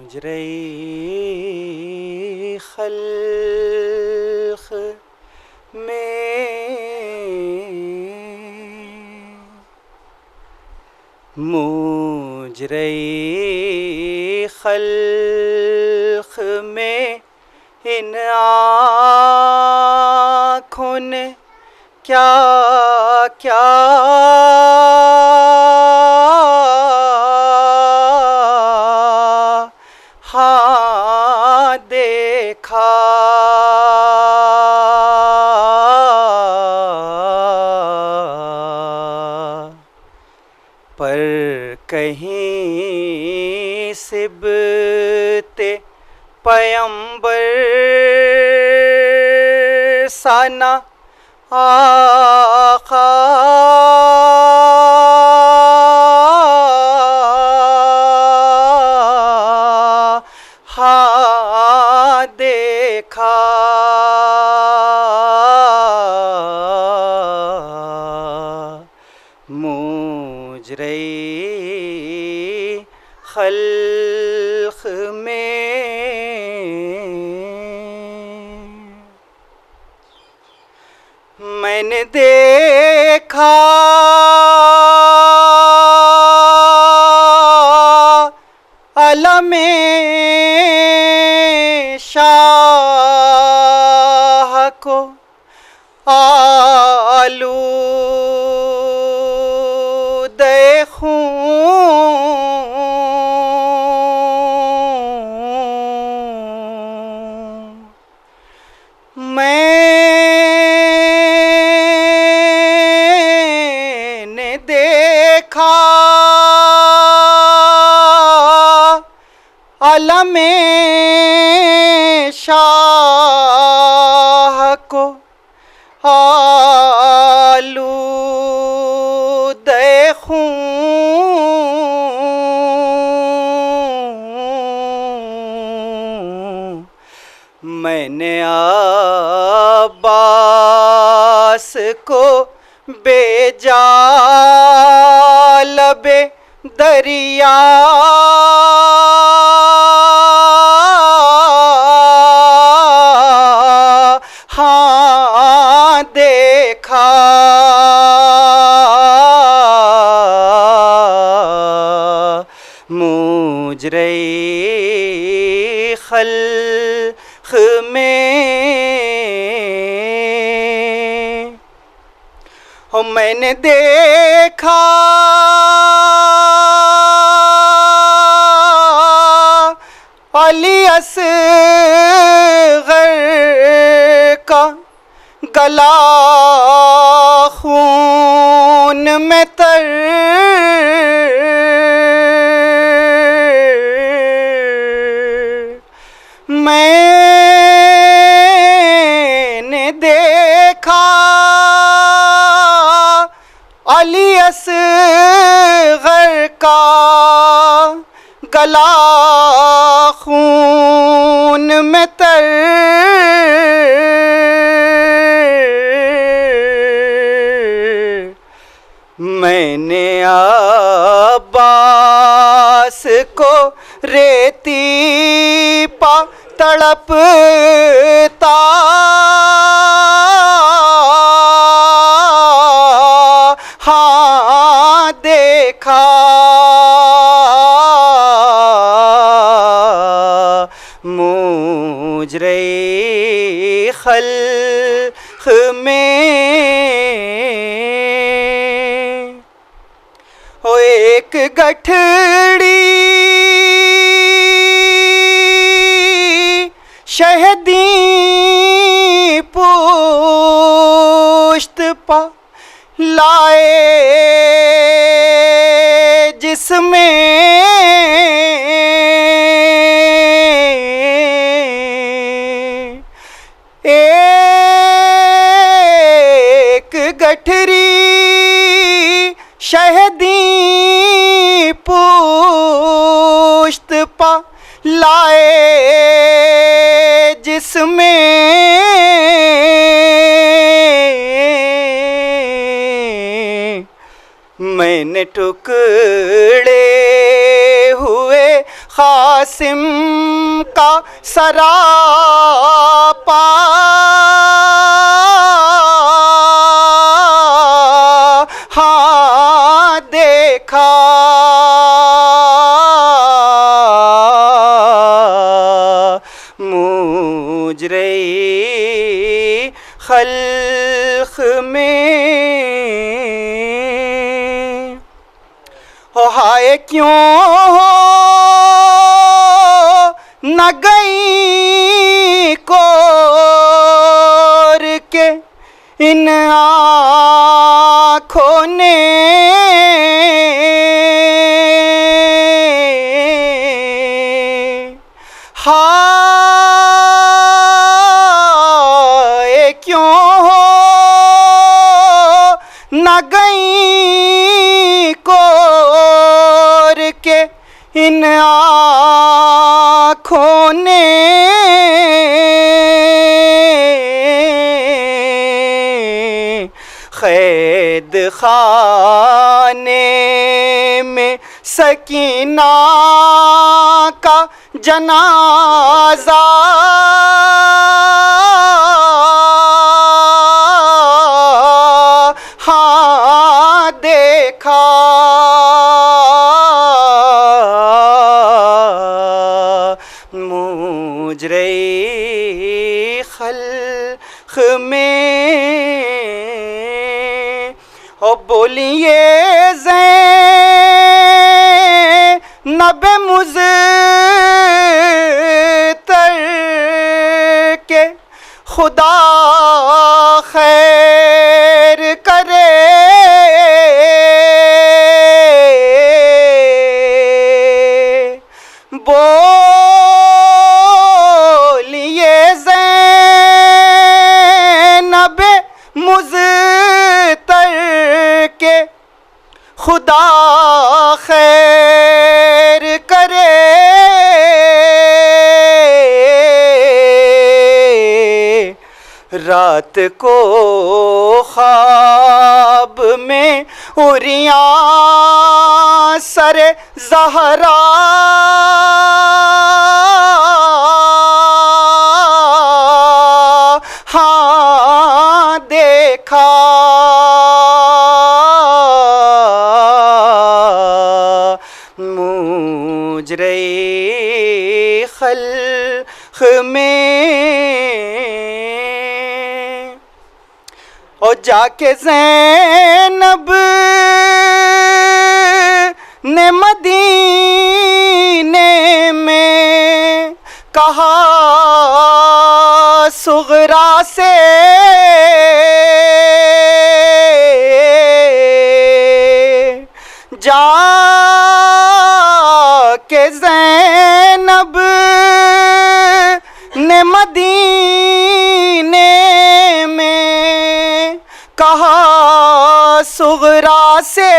مجرے خلق میں مجرے خلق میں ان آنکھوں نے کیا کیا ہاں دیکھا پر کہیں سبت پیمبر سانا آقا ہاں دیکھا مجرے خلق میں میں نے دیکھا علم شاہ کو آلودہ خون میں نے دیکھا علم شاہ کو آلودہ خون میں نے عباس کو بھیجا لب دریا ہاں دیکھا مجرے خلق میں میں نے دیکھا علی اصغر کا گلا خون میں تر میں نے دیکھا علی اصغر کا گلا خون میں تر میں نے عباس کو ریتی پا تڑپتا ہاں دیکھا مجرے خلق میں ایک گٹھڑی شہدی پوشت پا لائے جس میں ایک گٹھڑی شہدی پوشت پا لائے جس میں میں نے ٹکڑے ہوئے قاسم کا سراپا ہاں دیکھا مجرے خلق میں ہائے کیوں نہ گئی کور کے ان آنکھوں نے ہائے کیوں نہ گئی کور کے ان آنکھوں نے قید خانے میں سکینہ کا جنازہ ہاں دیکھا مجرے خلق میں او بولیے زینب مضطر کے خدا خیر کرے بولیے زینب مضطر کے خدا خیر کرے رات کو خواب میں عریاں سر زہرا ہاں دیکھا مجرے خلق میں اور جا کے زینب نے مدینے میں کہا صغرا سے جا کے زینب نے مدینے میں کہا صغرا سے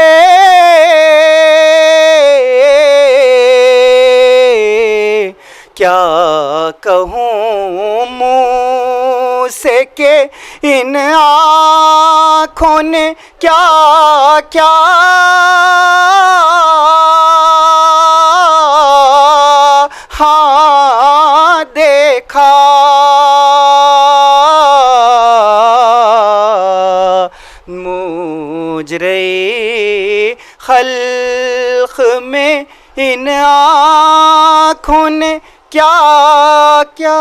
کیا کہوں منہ سے کہ ان آنکھوں نے کیا کیا ہاں دیکھا مجرے خلق میں ان آنکھوں نے کیا کیا